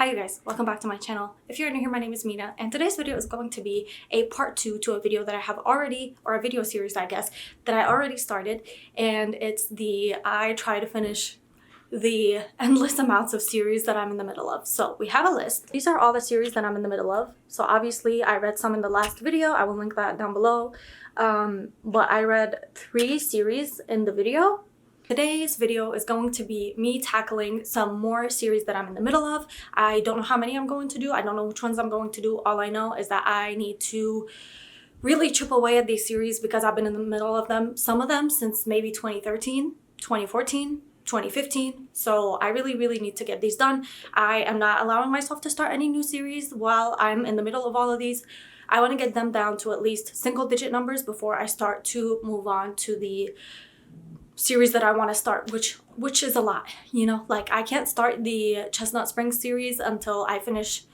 Hi you guys, welcome back to my channel. If you're new here, my name is Mina, and today's video is going to be a part 2 to a video that I have already, or a video series I guess, that I already started, and it's I try to finish the endless amounts of series that I'm in the middle of. So we have a list. These are all the series that I'm in the middle of. So obviously I read some in the last video, I will link that down below, but I read 3 series in the video. Today's video is going to be me tackling some more series that I'm in the middle of. I don't know how many I'm going to do. I don't know which ones I'm going to do. All I know is that I need to really chip away at these series because I've been in the middle of them, some of them since maybe 2013, 2014, 2015. So I really need to get these done. I am not allowing myself to start any new series while I'm in the middle of all of these. I want to get them down to at least single-digit numbers before I start to move on to the series that I want to start, which is a lot, you know. Like, I can't start the Chestnut Springs series until I finish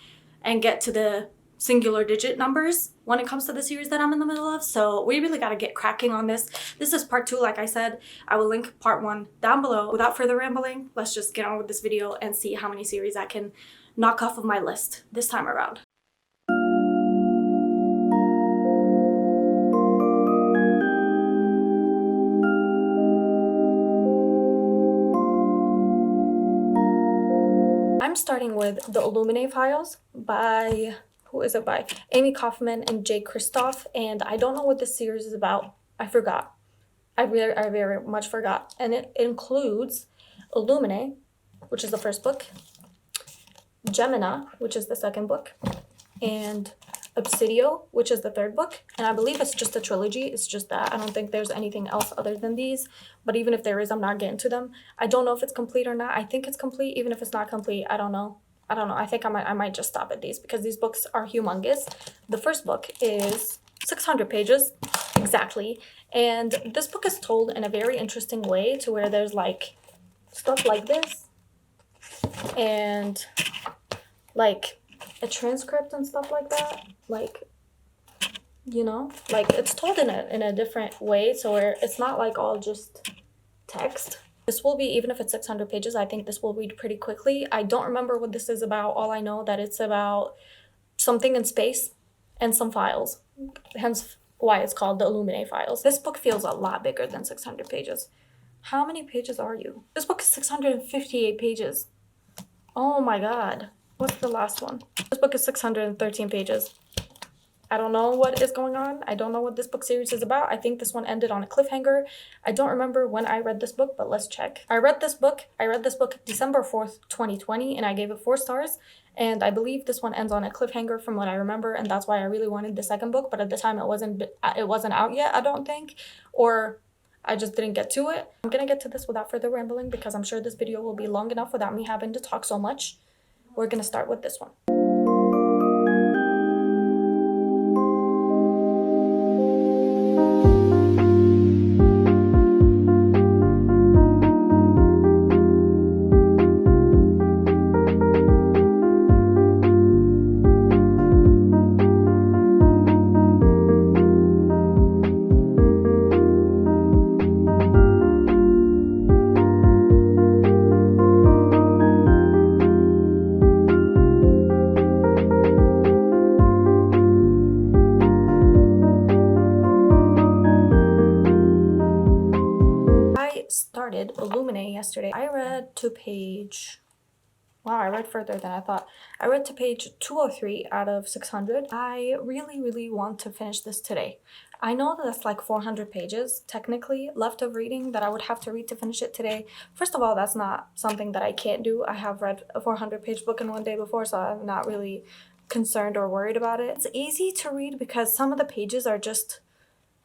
and get to the singular digit numbers when it comes to the series that I'm in the middle of. So we really got to get cracking on this. This is part 2, like I said. I will link part 1 down below. Without further rambling, let's just get on with this video and see how many series I can knock off of my list this time around. I'm starting with The Illuminae Files by, who is it by? Amy Kaufman and Jay Kristoff, and I don't know what this series is about. I forgot. I very much forgot. And it includes Illuminae, which is the first book, Gemina, which is the second book, and Obsidio, which is the third book. And I believe it's just a trilogy. It's just that. I don't think there's anything else other than these. But even if there is, I'm not getting to them. I don't know if it's complete or not. I think it's complete. Even if it's not complete, I don't know. I think I might just stop at these because these books are humongous. The first book is 600 pages exactly. And this book is told in a very interesting way, to where there's like stuff like this and like a transcript and stuff like that, like, you know, like it's told in a different way, so where it's not like all just text. This will be, even if it's 600 pages, I think this will read pretty quickly. I don't remember what this is about. All I know that it's about something in space and some files, hence why it's called The Illuminae Files. This book feels a lot bigger than 600 pages. How many pages are you? This book is 658 pages. Oh my god. What's the last one? This book is 613 pages. I don't know what is going on. I don't know what this book series is about. I think this one ended on a cliffhanger. I don't remember when I read this book, but let's check. I read this book December 4th, 2020, and I gave it 4 stars. And I believe this one ends on a cliffhanger from what I remember, and that's why I really wanted the second book, but at the time it wasn't out yet, I don't think, or I just didn't get to it. I'm gonna get to this without further rambling because I'm sure this video will be long enough without me having to talk so much. We're gonna start with this one. Started Illuminae yesterday. I read to page, wow, I read further than I thought. I read to page 203 out of 600. I really want to finish this today. I know that that's like 400 pages technically left of reading that I would have to read to finish it today. First of all, that's not something that I can't do. I have read a 400-page book in one day before, so I'm not really concerned or worried about it. It's easy to read because some of the pages are just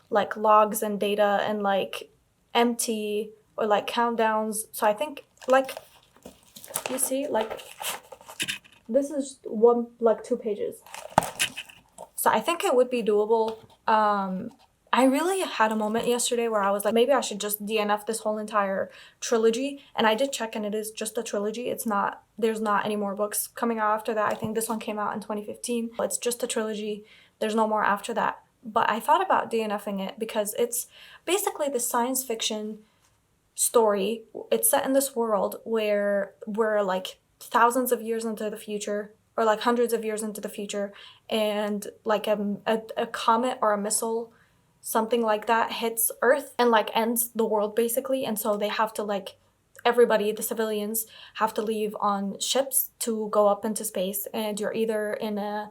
like logs and data and like empty, or like countdowns. So I think, like, you see, like, this is 2 pages. So I think it would be doable. I really had a moment yesterday where I was like, maybe I should just DNF this whole entire trilogy. And I did check, and it is just a trilogy. It's not, there's not any more books coming out after that. I think this one came out in 2015. It's just a trilogy. There's no more after that. But I thought about DNFing it because it's basically the science fiction story. It's set in this world where we're like thousands of years into the future, or like hundreds of years into the future, and like a comet or a missile, something like that, hits Earth and like ends the world basically. And so they have to like, everybody, the civilians, have to leave on ships to go up into space, and you're either in a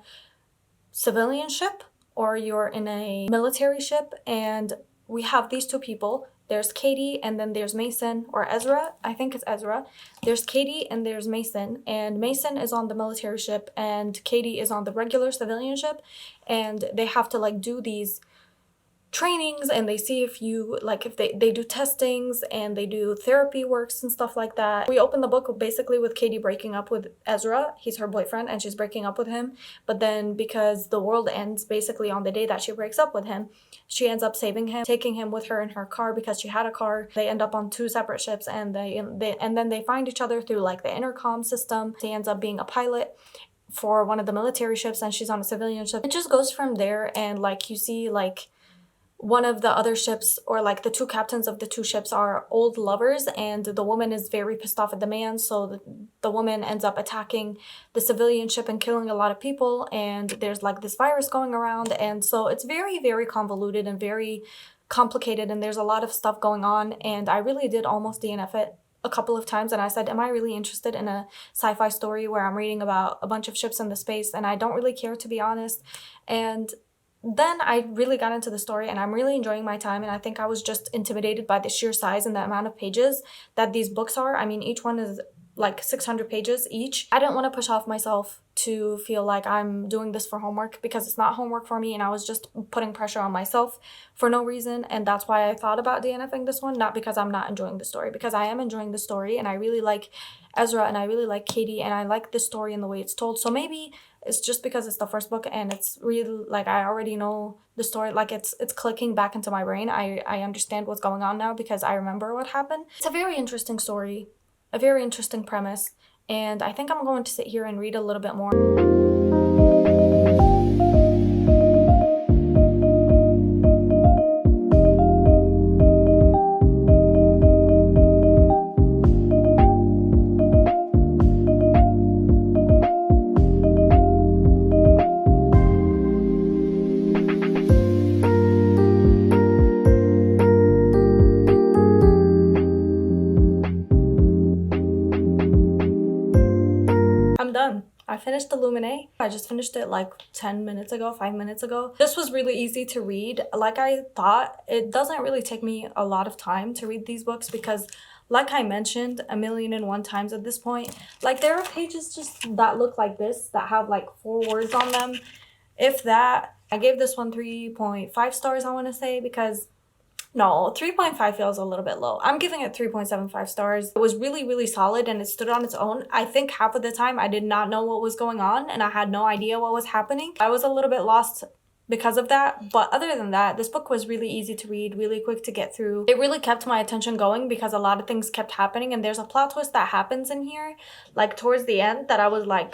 civilian ship or you're in a military ship. And we have these two people. There's Katie, and then there's Mason, or Ezra. I think it's Ezra. There's Katie and there's Mason, and Mason is on the military ship and Katie is on the regular civilian ship, and they have to like do these trainings, and they see if you like, if they do testings and they do therapy works and stuff like that. We open the book basically with Katie breaking up with Ezra. He's her boyfriend and she's breaking up with him, but then because the world ends basically on the day that she breaks up with him, she ends up saving him, taking him with her in her car because she had a car. They end up on two separate ships, and then they find each other through like the intercom system. He ends up being a pilot for one of the military ships and she's on a civilian ship. It just goes from there, and like you see like one of the other ships, or like the two captains of the two ships, are old lovers, and the woman is very pissed off at the man, so the woman ends up attacking the civilian ship and killing a lot of people, and there's like this virus going around, and so it's very, very convoluted and very complicated, and there's a lot of stuff going on. And I really did almost DNF it a couple of times, and I said, am I really interested in a sci-fi story where I'm reading about a bunch of ships in the space? And I don't really care, to be honest. And then I really got into the story, and I'm really enjoying my time, and I think I was just intimidated by the sheer size and the amount of pages that these books are. I mean, each one is like 600 pages each. I didn't want to push off myself to feel like I'm doing this for homework, because it's not homework for me, and I was just putting pressure on myself for no reason. And that's why I thought about DNFing this one, not because I'm not enjoying the story, because I am enjoying the story, and I really like Ezra and I really like Katie, and I like the story and the way it's told. So maybe it's just because it's the first book and it's really like I already know the story, like it's clicking back into my brain. I understand what's going on now because I remember what happened. It's a very interesting story, a very interesting premise, and I think I'm going to sit here and read a little bit more. I'm done. I finished Illuminae. I just finished it like 10 minutes ago, 5 minutes ago. This was really easy to read. Like I thought, it doesn't really take me a lot of time to read these books because, like I mentioned 1,000,001 times at this point, like there are pages just that look like this that have like 4 words on them. If that. I gave this one 3.5 stars, I want to say, because no, 3.5 feels a little bit low. I'm giving it 3.75 stars. It was really, really solid and it stood on its own. I think half of the time I did not know what was going on and I had no idea what was happening. I was a little bit lost because of that. But other than that, this book was really easy to read, really quick to get through. It really kept my attention going because a lot of things kept happening, and there's a plot twist that happens in here, like towards the end, that I was like,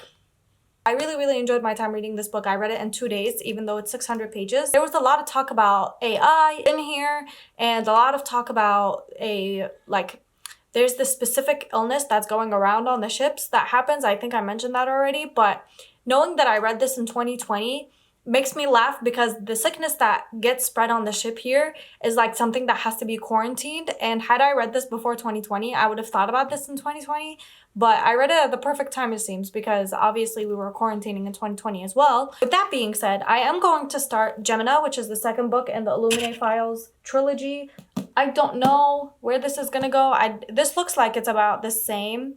I really, really enjoyed my time reading this book. I read it in 2 days, even though it's 600 pages. There was a lot of talk about AI in here, and a lot of talk about there's this specific illness that's going around on the ships that happens. I think I mentioned that already, but knowing that I read this in 2020 makes me laugh because the sickness that gets spread on the ship here is like something that has to be quarantined. And had I read this before 2020, I would have thought about this in 2020. But I read it at the perfect time, it seems, because obviously we were quarantining in 2020 as well. With that being said, I am going to start Gemina, which is the second book in the Illuminae Files trilogy. I don't know where this is gonna go. This looks like it's about the same,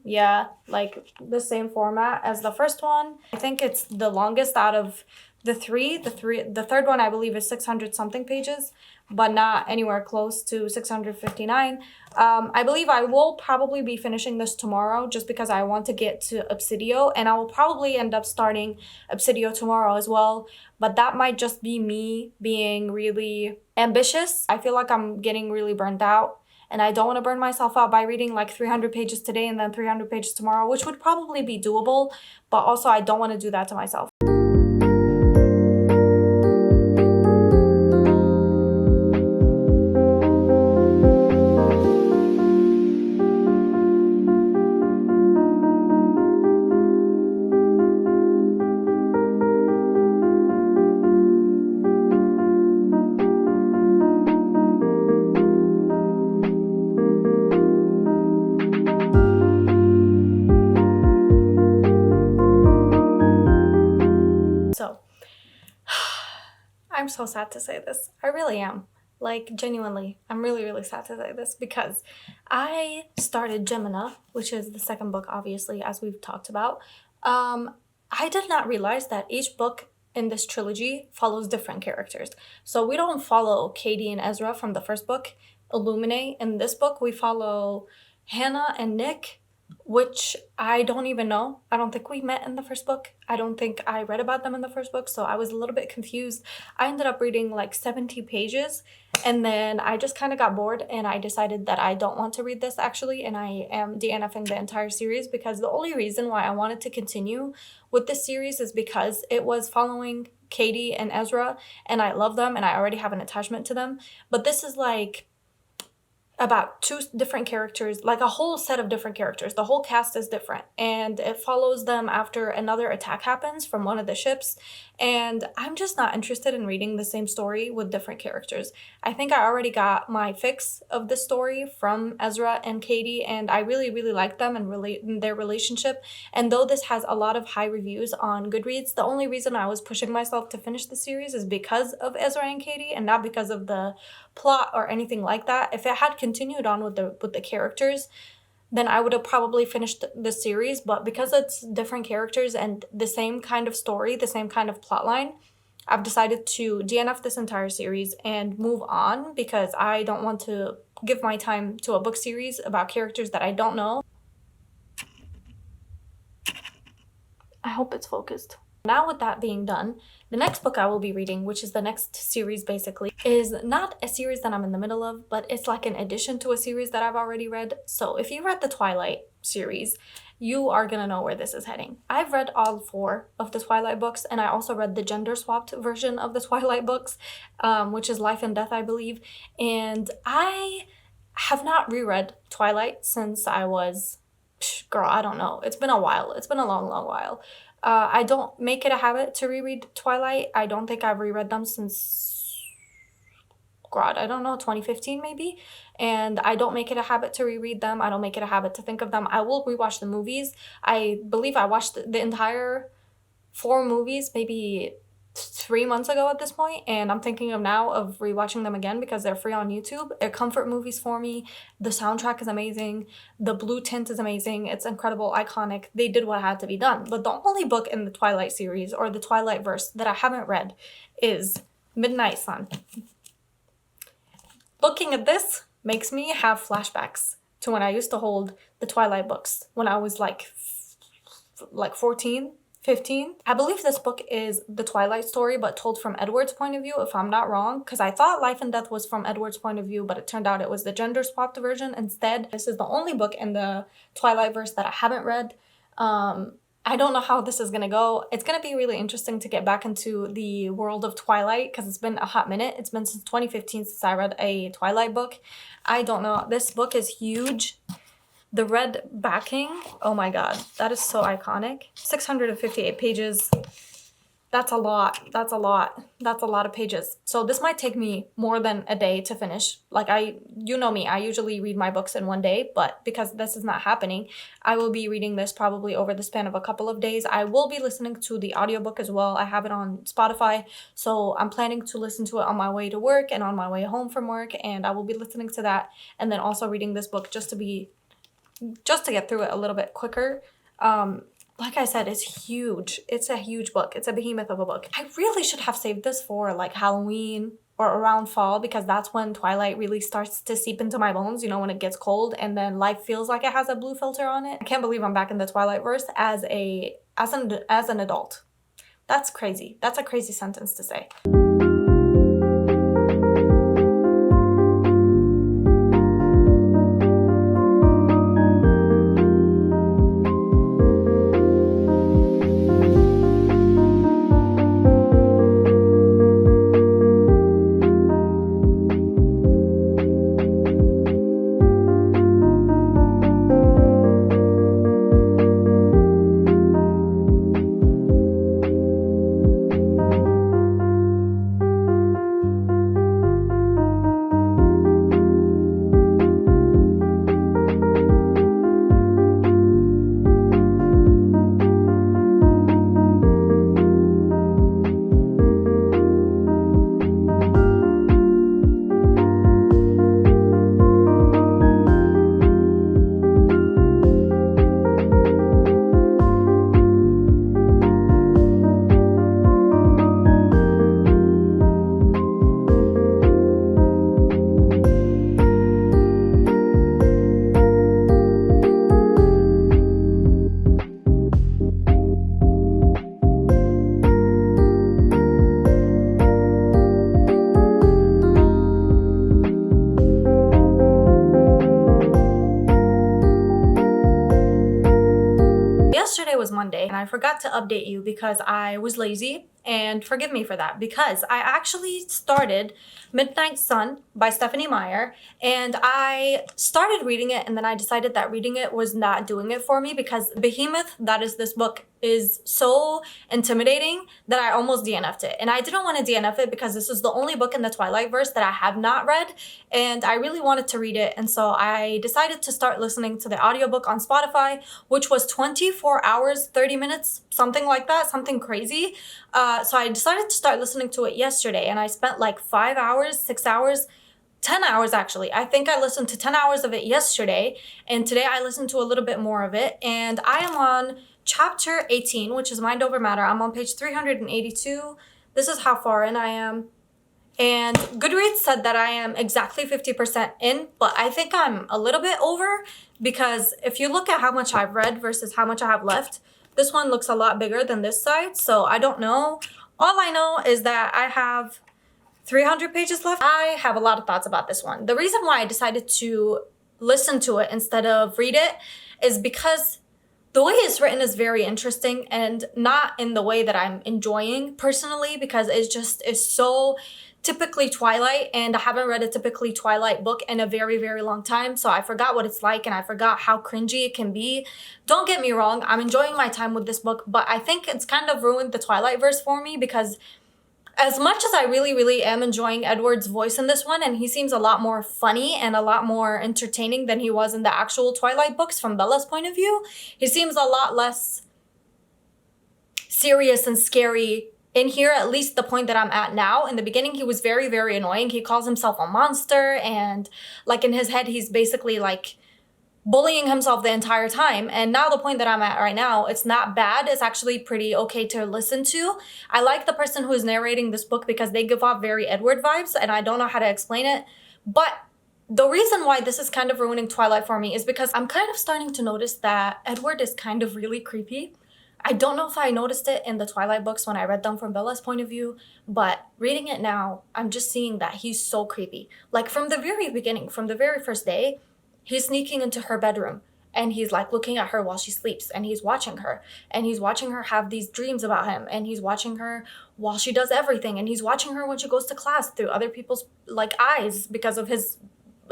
like the same format as the first one. I think it's the longest out of the three. The third one I believe is 600 something pages, but not anywhere close to 659. I believe I will probably be finishing this tomorrow just because I want to get to Obsidio, and I will probably end up starting Obsidio tomorrow as well, but that might just be me being really ambitious. I feel like I'm getting really burned out, and I don't want to burn myself out by reading like 300 pages today and then 300 pages tomorrow, which would probably be doable, but also I don't want to do that to myself. so sad to say this. I really am. Like, genuinely, I'm really, really sad to say this because I started Gemina, which is the second book, obviously, as we've talked about. I did not realize that each book in this trilogy follows different characters. So we don't follow Katie and Ezra from the first book, Illuminate. In this book, we follow Hannah and Nick, which I don't even know. I don't think we met in the first book. I don't think I read about them in the first book, so I was a little bit confused. I ended up reading like 70 pages, and then I just kind of got bored, and I decided that I don't want to read this actually, and I am DNFing the entire series because the only reason why I wanted to continue with this series is because it was following Katie and Ezra, and I love them, and I already have an attachment to them. But this is like about two different characters, like a whole set of different characters. The whole cast is different, and it follows them after another attack happens from one of the ships, and I'm just not interested in reading the same story with different characters. I think I already got my fix of the story from Ezra and Katie, and I really, really like them and their relationship. And though this has a lot of high reviews on Goodreads, the only reason I was pushing myself to finish the series is because of Ezra and Katie, and not because of the plot or anything like that. If it had continued on with the characters, then I would have probably finished the series. But because it's different characters and the same kind of story, the same kind of plot line, I've decided to DNF this entire series and move on because I don't want to give my time to a book series about characters that I don't know. I hope it's focused. Now with that being done, the next book I will be reading, which is the next series basically, is not a series that I'm in the middle of, but it's like an addition to a series that I've already read. So if you read the Twilight series, you are gonna know where this is heading. I've read all 4 of the Twilight books, and I also read the gender-swapped version of the Twilight books, which is Life and Death, I believe. And I have not reread Twilight since I was, girl, I don't know. It's been a while. It's been a long, long while. I don't make it a habit to reread Twilight. I don't think I've reread them since, God, I don't know, 2015 maybe. And I don't make it a habit to reread them. I don't make it a habit to think of them. I will rewatch the movies. I believe I watched the entire 4 movies maybe 3 months ago at this point, and I'm thinking of now of rewatching them again because they're free on YouTube. They're comfort movies for me. The soundtrack is amazing. The blue tint is amazing. It's incredible, iconic. They did what had to be done. But the only book in the Twilight series or the Twilight verse that I haven't read is Midnight Sun. Looking at this makes me have flashbacks to when I used to hold the Twilight books when I was like 14, 15. I believe this book is the Twilight story, but told from Edward's point of view, if I'm not wrong, because I thought Life and Death was from Edward's point of view, but it turned out it was the gender-swapped version instead. This is the only book in the Twilight verse that I haven't read. I don't know how this is gonna go. It's gonna be really interesting to get back into the world of Twilight because it's been a hot minute. It's been since 2015 since I read a Twilight book. I don't know. This book is huge. The red backing, oh my god, that is so iconic. 658 pages. That's a lot. That's a lot. That's a lot of pages. So this might take me more than a day to finish. Like you know me, I usually read my books in one day, but because this is not happening, I will be reading this probably over the span of a couple of days. I will be listening to the audiobook as well. I have it on Spotify, so I'm planning to listen to it on my way to work and on my way home from work, and I will be listening to that and then also reading this book just to get through it a little bit quicker. Like I said, it's huge. It's a huge book. It's a behemoth of a book. I really should have saved this for like Halloween or around fall because that's when Twilight really starts to seep into my bones, you know, when it gets cold and then life feels like it has a blue filter on it. I can't believe I'm back in the Twilight verse as an adult. That's crazy. That's a crazy sentence to say. Monday, and I forgot to update you because I was lazy, and forgive me for that, because I actually started Midnight Sun by Stephanie Meyer, and I started reading it, and then I decided that reading it was not doing it for me because Behemoth, that is this book, is so intimidating that I almost DNF'd it. And I didn't want to DNF it because this is the only book in the Twilight verse that I have not read, and I really wanted to read it, and so I decided to start listening to the audiobook on Spotify, which was 24 hours, 30 minutes, something like that, something crazy. So I decided to start listening to it yesterday, and I spent like 5 hours, 6 hours, 10 hours actually. I think I listened to 10 hours of it yesterday, and today I listened to a little bit more of it, and I am on chapter 18, which is Mind Over Matter. I'm on page 382. This is how far in I am. And Goodreads said that I am exactly 50% in, but I think I'm a little bit over, because if you look at how much I've read versus how much I have left, this one looks a lot bigger than this side, so I don't know. All I know is that I have 300 pages left. I have a lot of thoughts about this one. The reason why I decided to listen to it instead of read it is because the way it's written is very interesting, and not in the way that I'm enjoying personally, because it's so typically Twilight, and I haven't read a typically Twilight book in a very, very long time, so I forgot what it's like, and I forgot how cringy it can be. Don't get me wrong, I'm enjoying my time with this book, but I think it's kind of ruined the Twilight verse for me, because as much as I really, really am enjoying Edward's voice in this one, and he seems a lot more funny and a lot more entertaining than he was in the actual Twilight books from Bella's point of view, he seems a lot less serious and scary in here, at least the point that I'm at now. In the beginning, he was very, very annoying. He calls himself a monster, and like in his head, he's basically like bullying himself the entire time. And now the point that I'm at right now, it's not bad. It's actually pretty okay to listen to. I like the person who is narrating this book because they give off very Edward vibes, and I don't know how to explain it. But the reason why this is kind of ruining Twilight for me is because I'm kind of starting to notice that Edward is kind of really creepy. I don't know if I noticed it in the Twilight books when I read them from Bella's point of view, but reading it now, I'm just seeing that he's so creepy. Like from the very beginning, from the very first day, he's sneaking into her bedroom, and he's like looking at her while she sleeps, and he's watching her, and he's watching her have these dreams about him, and he's watching her while she does everything, and he's watching her when she goes to class through other people's like eyes because of his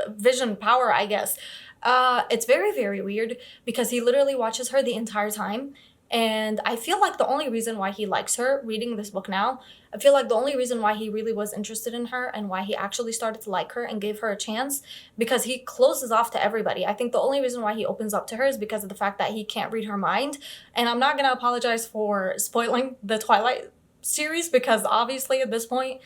vision power, I guess. It's very, very weird because he literally watches her the entire time. And I feel like the only reason why he likes her reading this book now, I feel like the only reason why he really was interested in her and why he actually started to like her and gave her a chance, because he closes off to everybody. I think the only reason why he opens up to her is because of the fact that he can't read her mind. And I'm not going to apologize for spoiling the Twilight series, because obviously at this point,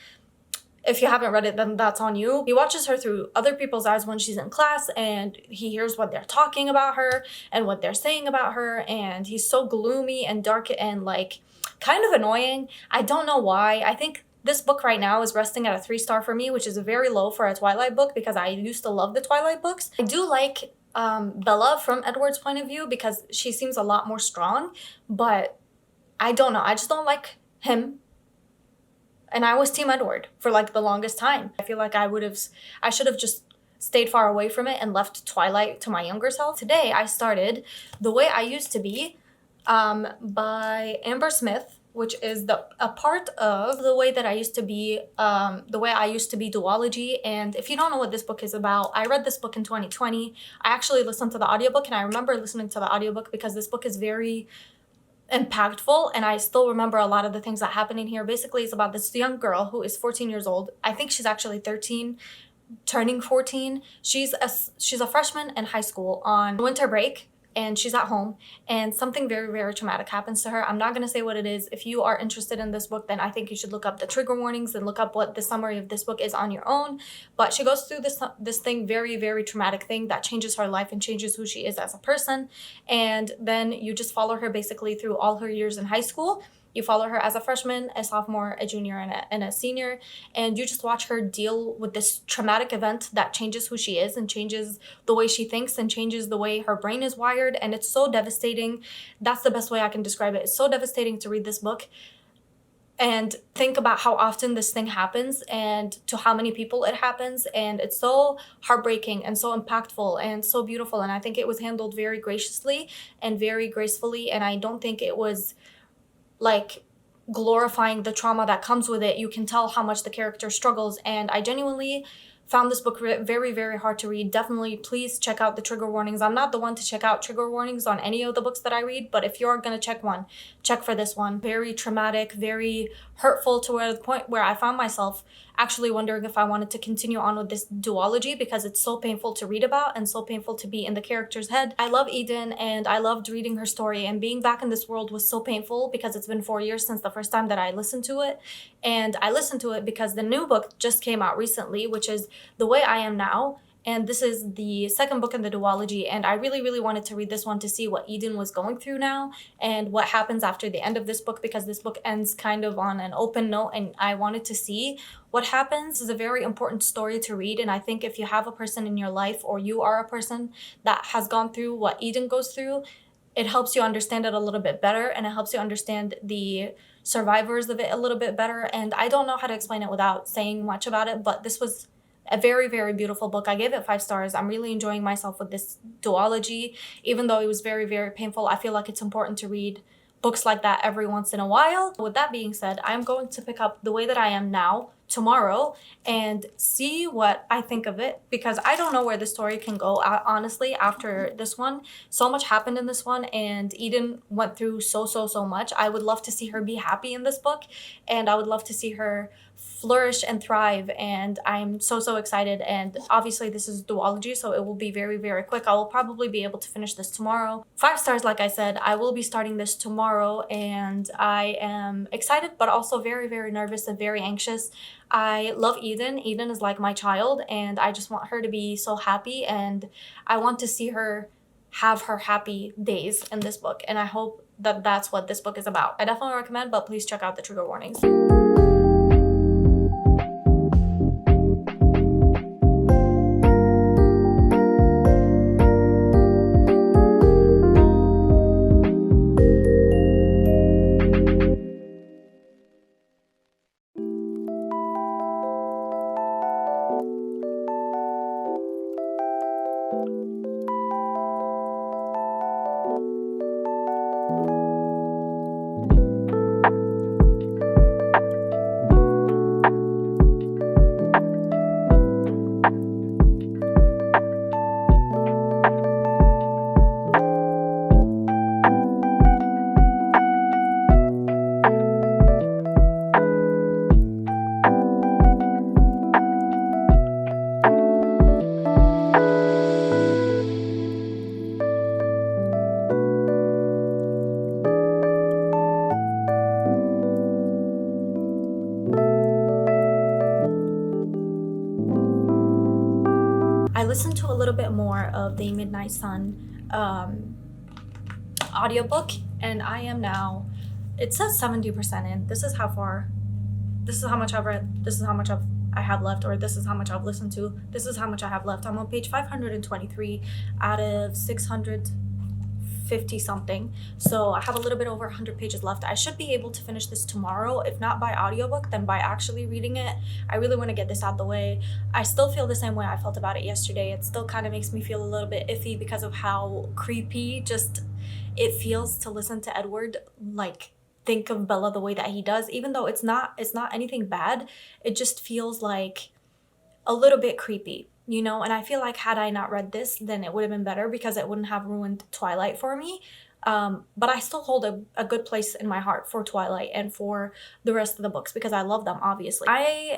if you haven't read it, then that's on you. He watches her through other people's eyes when she's in class, and he hears what they're talking about her and what they're saying about her, and he's so gloomy and dark and like kind of annoying. I don't know why. I think this book right now is resting at a 3-star for me, which is very low for a Twilight book because I used to love the Twilight books. I do like Bella from Edward's point of view because she seems a lot more strong, but I don't know. I just don't like him. And I was Team Edward for like the longest time. I feel like I should have just stayed far away from it and left Twilight to my younger self. Today I started The Way I Used to Be by Amber Smith, which is a part of The Way That I Used to Be, The Way I Used to Be duology. And if you don't know what this book is about, I read this book in 2020. I actually listened to the audiobook, and I remember listening to the audiobook because this book is very impactful, and I still remember a lot of the things that happen in here. Basically, it's about this young girl who is 14 years old. I think she's actually 13, turning 14. She's a freshman in high school on winter break, and she's at home, and something very, very traumatic happens to her. I'm not going to say what it is. If you are interested in this book, then I think you should look up the trigger warnings and look up what the summary of this book is on your own. But she goes through this thing, very, very traumatic thing that changes her life and changes who she is as a person. And then you just follow her basically through all her years in high school. You follow her as a freshman, a sophomore, a junior, and a senior, and you just watch her deal with this traumatic event that changes who she is and changes the way she thinks and changes the way her brain is wired, and it's so devastating. That's the best way I can describe it. It's so devastating to read this book. and think about how often this thing happens and to how many people it happens, and it's so heartbreaking and so impactful and so beautiful, and I think it was handled very graciously and very gracefully, and I don't think it was like glorifying the trauma that comes with it. You can tell how much the character struggles, and I genuinely found this book very, very hard to read. Definitely, please check out the trigger warnings. I'm not the one to check out trigger warnings on any of the books that I read, but if you're gonna check one, check for this one. Very traumatic, very hurtful, to the point where I found myself actually wondering if I wanted to continue on with this duology because it's so painful to read about and so painful to be in the character's head. I love Eden and I loved reading her story, and being back in this world was so painful because it's been 4 years since the first time that I listened to it. And I listened to it because the new book just came out recently, which is The Way I Am Now. And this is the second book in the duology, and I really, really wanted to read this one to see what Eden was going through now and what happens after the end of this book, because this book ends kind of on an open note and I wanted to see what happens. This is a very important story to read, and I think if you have a person in your life or you are a person that has gone through what Eden goes through, it helps you understand it a little bit better, and it helps you understand the survivors of it a little bit better. And I don't know how to explain it without saying much about it, but this was a very, very beautiful book. I gave it 5 stars. I'm really enjoying myself with this duology. Even though it was very, very painful, I feel like it's important to read books like that every once in a while. With that being said, I'm going to pick up The Way That I Am Now tomorrow and see what I think of it, because I don't know where the story can go, honestly, after this one. So much happened in this one, and Eden went through so much. I would love to see her be happy in this book, and I would love to see her flourish and thrive, and I'm so excited. And obviously this is duology, so it will be very, very quick. I will probably be able to finish this tomorrow. 5 stars, like I said. I will be starting this tomorrow, and I am excited but also very, very nervous and very anxious. I love Eden. Eden is like my child, and I just want her to be so happy, and I want to see her have her happy days in this book, and I hope that that's what this book is about. I definitely recommend, but please check out the trigger warnings. I listened to a little bit more of the Midnight Sun audiobook, and I am now, it says 70% in. This is how much I've read, this is how much I have left, or this is how much I've listened to, this is how much I have left. I'm on page 523 out of 650 something, so I have a little bit over 100 pages left. I should be able to finish this tomorrow, if not by audiobook, then by actually reading it. I really want to get this out the way. I still feel the same way I felt about it yesterday. It still kind of makes me feel a little bit iffy because of how creepy just it feels to listen to Edward like think of Bella the way that he does, even though it's not anything bad. It just feels like a little bit creepy, you know? And I feel like had I not read this, then it would have been better because it wouldn't have ruined Twilight for me. But I still hold a good place in my heart for Twilight and for the rest of the books because I love them, obviously.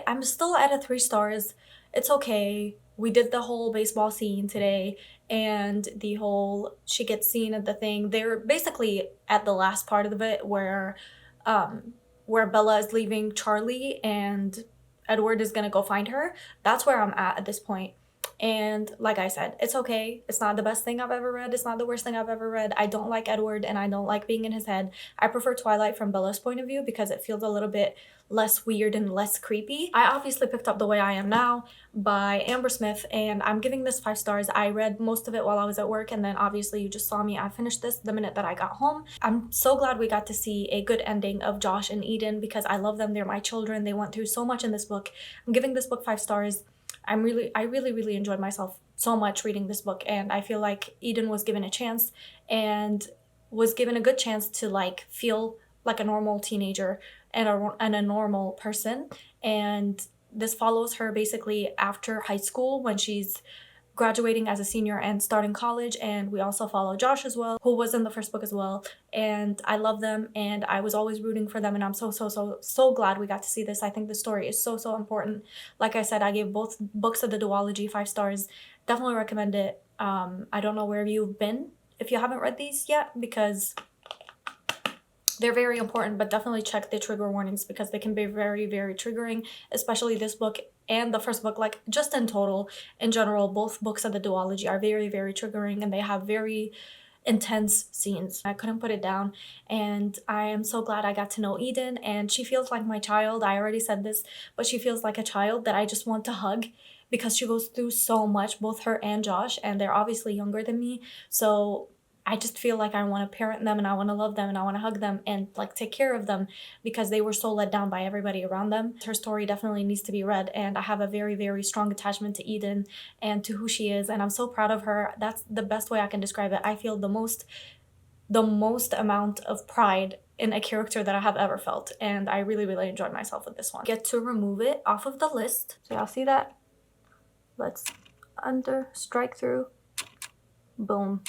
I'm still at a 3 stars. It's okay. We did the whole baseball scene today, and the whole she gets seen at the thing. They're basically at the last part of it where Bella is leaving Charlie and Edward is gonna go find her. That's where I'm at this point. And like I said, it's okay. It's not the best thing I've ever read. It's not the worst thing I've ever read. I don't like Edward and I don't like being in his head. I prefer Twilight from Bella's point of view because it feels a little bit less weird and less creepy. I obviously picked up The Way I Am Now by Amber Smith and I'm giving this 5 stars. I read most of it while I was at work and then obviously you just saw me. I finished this the minute that I got home. I'm so glad we got to see a good ending of Josh and Eden because I love them. They're my children. They went through so much in this book. I'm giving this book 5 stars. I really enjoyed myself so much reading this book and I feel like Eden was given a chance and was given a good chance to like feel like a normal teenager and a normal person. And this follows her basically after high school when she's graduating as a senior and starting college. And we also follow Josh as well, who was in the first book as well. And I love them and I was always rooting for them and I'm so glad we got to see this. I think the story is so important. Like I said, I gave both books of the duology 5 stars. Definitely recommend it. I don't know where you've been if you haven't read these yet because they're very important, but definitely check the trigger warnings because they can be very triggering, especially this book and the first book. Like just in total, in general, both books of the duology are very triggering and they have very intense scenes. I couldn't put it down and I am so glad I got to know Eden and she feels like my child. I already said this, but she feels like a child that I just want to hug because she goes through so much, both her and Josh, and they're obviously younger than me. So I just feel like I want to parent them and I want to love them and I want to hug them and like take care of them because they were so let down by everybody around them. Her story definitely needs to be read and I have a very strong attachment to Eden and to who she is and I'm so proud of her. That's the best way I can describe it. I feel the most amount of pride in a character that I have ever felt and I really enjoyed myself with this one. Get to remove it off of the list. So y'all see that? Let's strike through. Boom.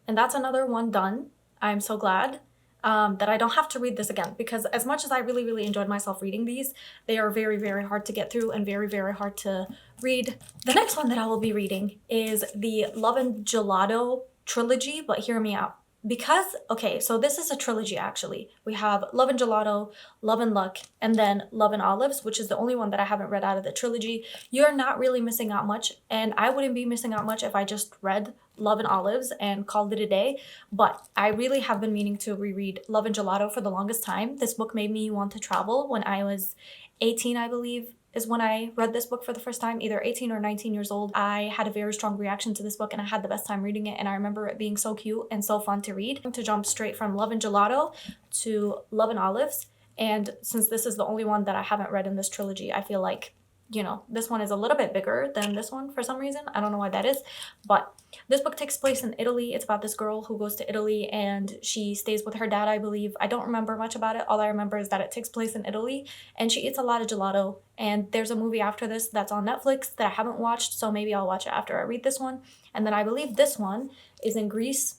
And that's another one done. I'm so glad that I don't have to read this again because as much as I really enjoyed myself reading these, they are very hard to get through and very hard to read. The next one that I will be reading is the Love and Gelato trilogy, but hear me out. Because, okay, so this is a trilogy actually. We have Love and Gelato, Love and Luck, and then Love and Olives, which is the only one that I haven't read out of the trilogy. You're not really missing out much, and I wouldn't be missing out much if I just read Love and Olives and called it a day. But I really have been meaning to reread Love and Gelato for the longest time. This book made me want to travel when I was 18, I believe, is when I read this book for the first time, either 18 or 19 years old. I had a very strong reaction to this book and I had the best time reading it and I remember it being so cute and so fun to read. To jump straight from Love and Gelato to Love and Olives, and since this is the only one that I haven't read in this trilogy, I feel like, you know, this one is a little bit bigger than this one for some reason. I don't know why that is, but this book takes place in Italy. It's about this girl who goes to Italy and she stays with her dad, I believe. I don't remember much about it. All I remember is that it takes place in Italy and she eats a lot of gelato. And there's a movie after this that's on Netflix that I haven't watched, so maybe I'll watch it after I read this one. And then I believe this one is in Greece,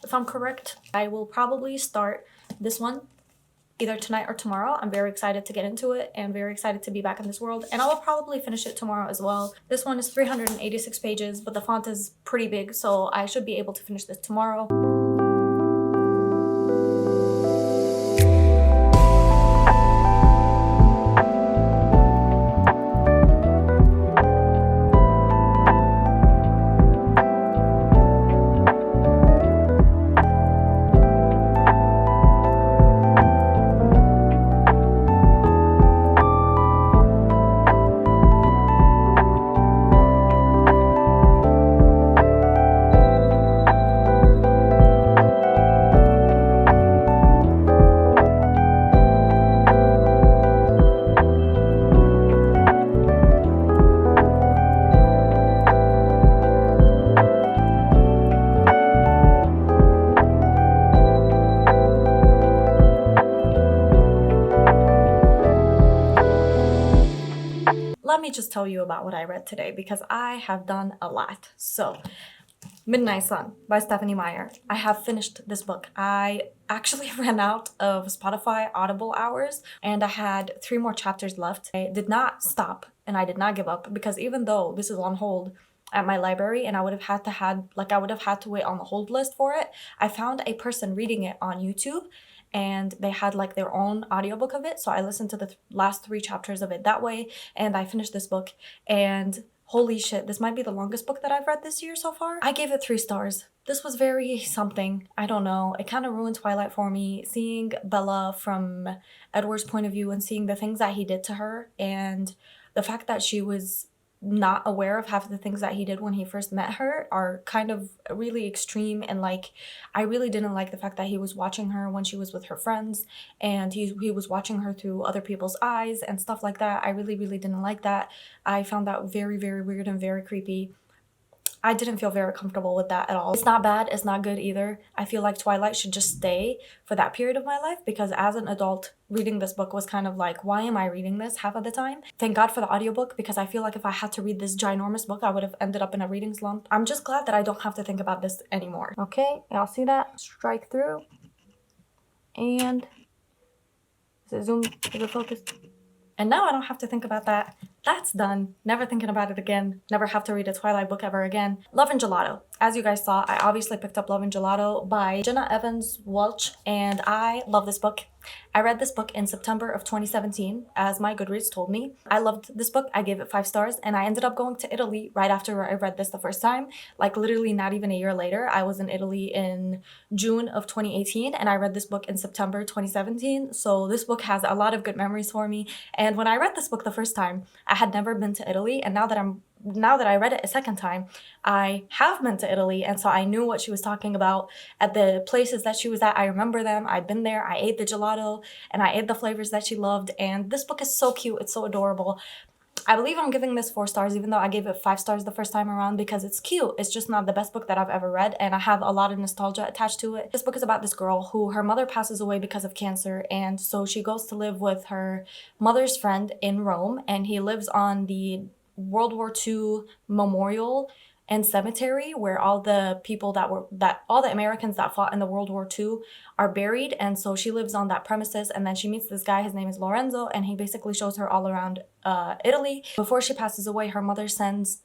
if I'm correct. I will probably start this one either tonight or tomorrow. I'm very excited to get into it and very excited to be back in this world, and I will probably finish it tomorrow as well. This one is 386 pages, but the font is pretty big, so I should be able to finish this tomorrow. Let me just tell you about what I read today because I have done a lot. So, Midnight Sun by Stephanie Meyer. I have finished this book. I actually ran out of Spotify Audible hours and I had 3 more chapters left. I did not stop and I did not give up because even though this is on hold at my library and I would have had to wait on the hold list for it, I found a person reading it on YouTube and they had like their own audiobook of it. So I listened to the last 3 chapters of it that way and I finished this book and Holy shit, this might be the longest book that I've read this year so far. I gave it 3 stars. This was very something. I don't know. It kind of ruined Twilight for me. Seeing Bella from Edward's point of view and seeing the things that he did to her, and the fact that she was not aware of half the things that he did when he first met her are kind of really extreme. And like, I really didn't like the fact that he was watching her when she was with her friends, and he was watching her through other people's eyes and stuff like that. I really didn't like that. I found that very weird and very creepy. I didn't feel very comfortable with that at all. It's not bad, it's not good either. I feel like Twilight should just stay for that period of my life, because as an adult, reading this book was kind of like, why am I reading this half of the time? Thank God for the audiobook, because I feel like if I had to read this ginormous book, I would have ended up in a reading slump. I'm just glad that I don't have to think about this anymore. Okay, y'all see that? Strike through. And is it zoom? Is it focused? And now I don't have to think about that. That's done. Never thinking about it again. Never have to read a Twilight book ever again. Love and Gelato. As you guys saw, I obviously picked up Love and Gelato by Jenna Evans Welch, and I love this book. I read this book in September of 2017, as my Goodreads told me. I loved this book. I gave it 5 stars, and I ended up going to Italy right after I read this the first time. Like literally not even a year later. I was in Italy in June of 2018, and I read this book in September 2017. So this book has a lot of good memories for me. And when I read this book the first time, I had never been to Italy, and now that I read it a second time, I have been to Italy, and so I knew what she was talking about. At the places that she was at, I remember them. I'd been there, I ate the gelato, and I ate the flavors that she loved, and this book is so cute, it's so adorable. I believe I'm giving this 4 stars, even though I gave it 5 stars the first time around, because it's cute. It's just not the best book that I've ever read, and I have a lot of nostalgia attached to it. This book is about this girl who her mother passes away because of cancer, and so she goes to live with her mother's friend in Rome, and he lives on the World War II memorial and cemetery where all the people all the Americans that fought in the World War II are buried. And so she lives on that premises, and then she meets this guy, his name is Lorenzo, and he basically shows her all around Italy. Before she passes away, her mother sends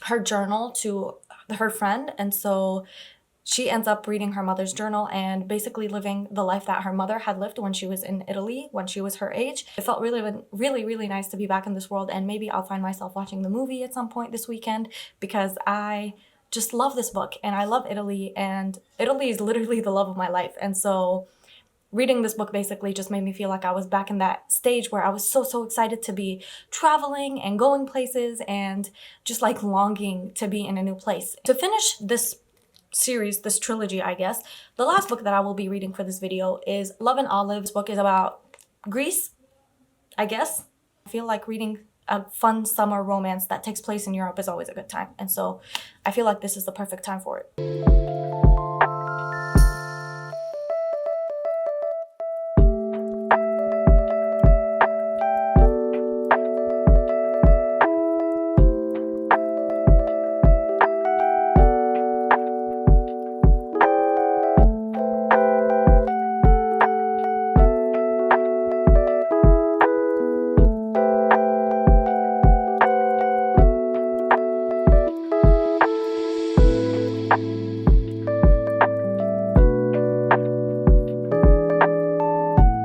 her journal to her friend, and so she ends up reading her mother's journal and basically living the life that her mother had lived when she was in Italy, when she was her age. It felt really nice to be back in this world, and maybe I'll find myself watching the movie at some point this weekend, because I just love this book and I love Italy, and Italy is literally the love of my life. And so reading this book basically just made me feel like I was back in that stage where I was so excited to be traveling and going places and just like longing to be in a new place. To finish this series, this trilogy, I guess, the last book that I will be reading for this video is Love and Olive. This book is about Greece, I guess. I feel like reading a fun summer romance that takes place in Europe is always a good time, and so I feel like this is the perfect time for it.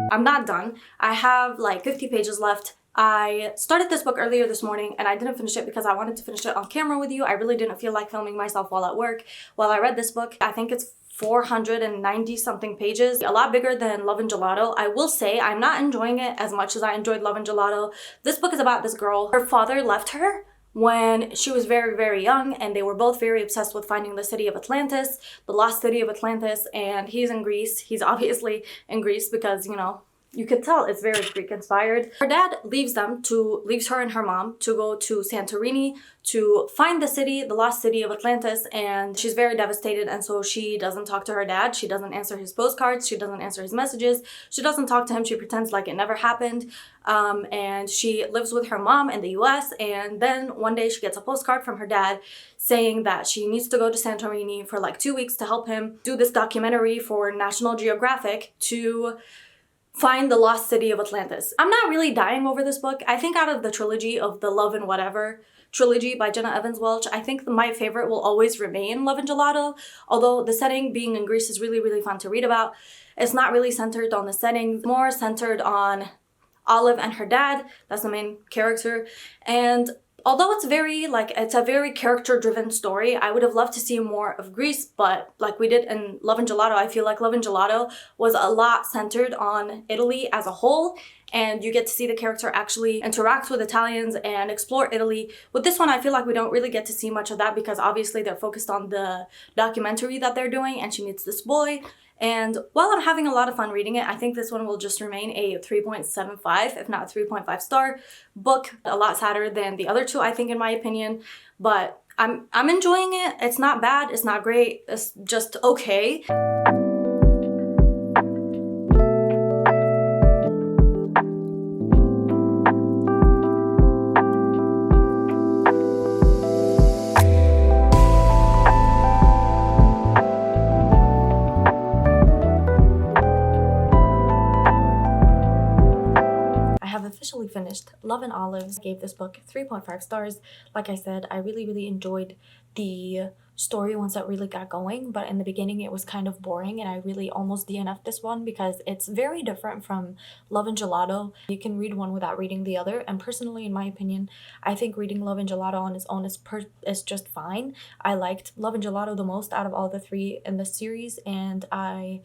I'm not done. I have like 50 pages left. I started this book earlier this morning and I didn't finish it because I wanted to finish it on camera with you. I really didn't feel like filming myself while at work while I read this book. I think it's 490 something pages, a lot bigger than Love and Gelato. I will say I'm not enjoying it as much as I enjoyed Love and Gelato. This book is about this girl. Her father left her when she was very young, and they were both very obsessed with finding the city of Atlantis, the lost city of Atlantis, and he's in Greece. He's obviously in Greece because, you know, you could tell it's very Greek inspired. Her dad leaves her and her mom to go to Santorini to find the city, the lost city of Atlantis, and she's very devastated, and so she doesn't talk to her dad. She doesn't answer his postcards. She doesn't answer his messages. She doesn't talk to him. She pretends like it never happened, and she lives with her mom in the US, and then one day she gets a postcard from her dad saying that she needs to go to Santorini for like 2 weeks to help him do this documentary for National Geographic to find the lost city of Atlantis. I'm not really dying over this book. I think out of the trilogy of the Love and Whatever trilogy by Jenna Evans Welch, I think my favorite will always remain Love and Gelato, although the setting being in Greece is really fun to read about. It's not really centered on the setting, more centered on Olive and her dad. That's the main character. And although it's very, like, it's a very character-driven story, I would have loved to see more of Greece, but like we did in Love and Gelato, I feel like Love and Gelato was a lot centered on Italy as a whole, and you get to see the character actually interact with Italians and explore Italy. With this one, I feel like we don't really get to see much of that because obviously they're focused on the documentary that they're doing, and she meets this boy. And while I'm having a lot of fun reading it, I think this one will just remain a 3.75, if not a 3.5 star book. A lot sadder than the other two, I think, in my opinion. But I'm enjoying it. It's not bad. It's not great. It's just okay. Officially finished Love and Olives. Gave this book 3.5 stars. Like I said, I really enjoyed the story once it really got going, but in the beginning it was kind of boring, and I really almost DNF'd this one because it's very different from Love and Gelato. You can read one without reading the other, and personally, in my opinion, I think reading Love and Gelato on its own is just fine. I liked Love and Gelato the most out of all the three in the series, and I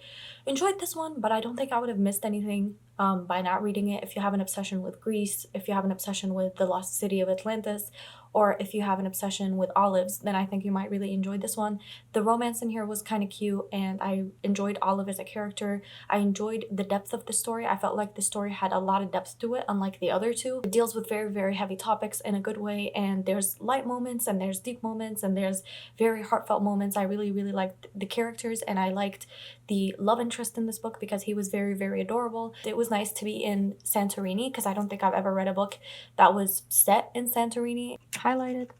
enjoyed this one, but I don't think I would have missed anything by not reading it. If you have an obsession with Greece, if you have an obsession with the lost city of Atlantis, or if you have an obsession with olives, then I think you might really enjoy this one. The romance in here was kind of cute, and I enjoyed Olive as a character. I enjoyed the depth of the story. I felt like the story had a lot of depth to it, unlike the other two. It deals with very heavy topics in a good way, and there's light moments, and there's deep moments, and there's very heartfelt moments. I really liked the characters, and I liked the love interest in this book because he was very adorable. It was nice to be in Santorini because I don't think I've ever read a book that was set in Santorini. Highlighted.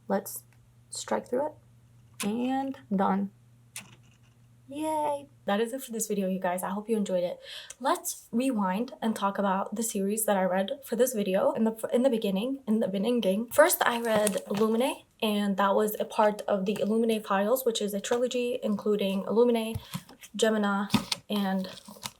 Let's strike through it. And done. Yay! That is it for this video, you guys. I hope you enjoyed it. Let's rewind and talk about the series that I read for this video. In the beginning. First, I read Illumine, and that was a part of the Illumine files, which is a trilogy including Illumine, Gemina, and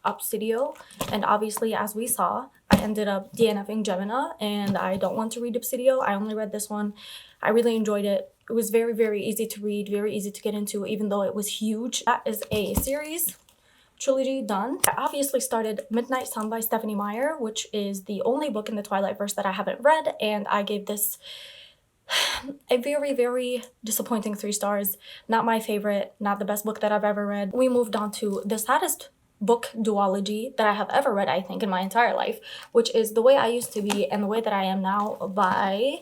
Obsidio. And obviously, as we saw, I ended up DNFing Gemina, and I don't want to read Obsidio. I only read this one. I really enjoyed it. It was very easy to read, very easy to get into, even though it was huge. That is a series trilogy done. I obviously started Midnight Sun by Stephenie Meyer, which is the only book in the Twilightverse that I haven't read, and I gave this a very disappointing 3 stars. Not my favorite, not the best book that I've ever read. We moved on to the saddest book duology that I have ever read, I think, in my entire life, which is The Way I Used to Be and The Way That I Am Now by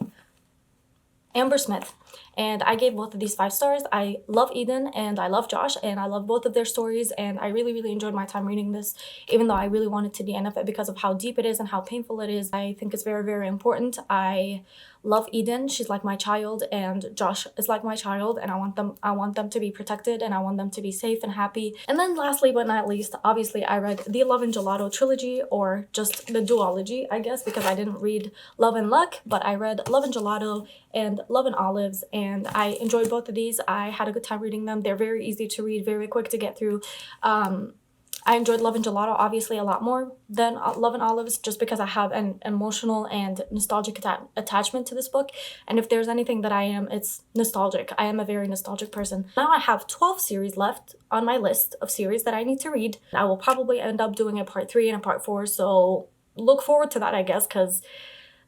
Amber Smith. And I gave both of these 5 stars. I love Eden and I love Josh, and I love both of their stories, and I really enjoyed my time reading this, even though I really wanted to DNF it because of how deep it is and how painful it is. I think it's very important. I love Eden. She's like my child, and Josh is like my child, and I want them to be protected, and I want them to be safe and happy. And then lastly but not least, obviously I read the Love and Gelato trilogy, or just the duology, I guess, because I didn't read Love and Luck, but I read Love and Gelato and Love and Olives, and I enjoyed both of these. I had a good time reading them. They're very easy to read, very quick to get through. I enjoyed Love and Gelato obviously a lot more than Love and Olives, just because I have an emotional and nostalgic attachment to this book. And if there's anything that I am, it's nostalgic. I am a very nostalgic person. Now I have 12 series left on my list of series that I need to read. I will probably end up doing a part 3 and a part 4, so look forward to that, I guess, because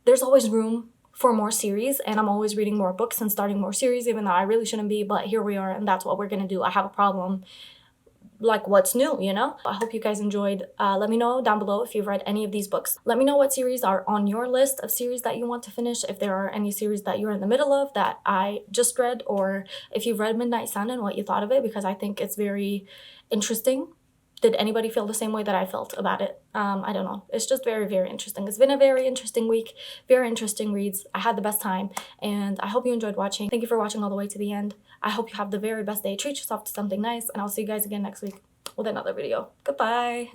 there's always room for more series, and I'm always reading more books and starting more series, even though I really shouldn't be, but here we are, and that's what we're gonna do. I have a problem. Like, what's new, you know? I hope you guys enjoyed. Let me know down below if you've read any of these books. Let me know what series are on your list of series that you want to finish, if there are any series that you're in the middle of that I just read, or if you've read Midnight Sun and what you thought of it, because I think it's very interesting. Did anybody feel the same way that I felt about it? I don't know. It's just very interesting. It's been a very interesting week, very interesting reads. I had the best time, and I hope you enjoyed watching. Thank you for watching all the way to the end. I hope you have the very best day. Treat yourself to something nice, and I'll see you guys again next week with another video. Goodbye.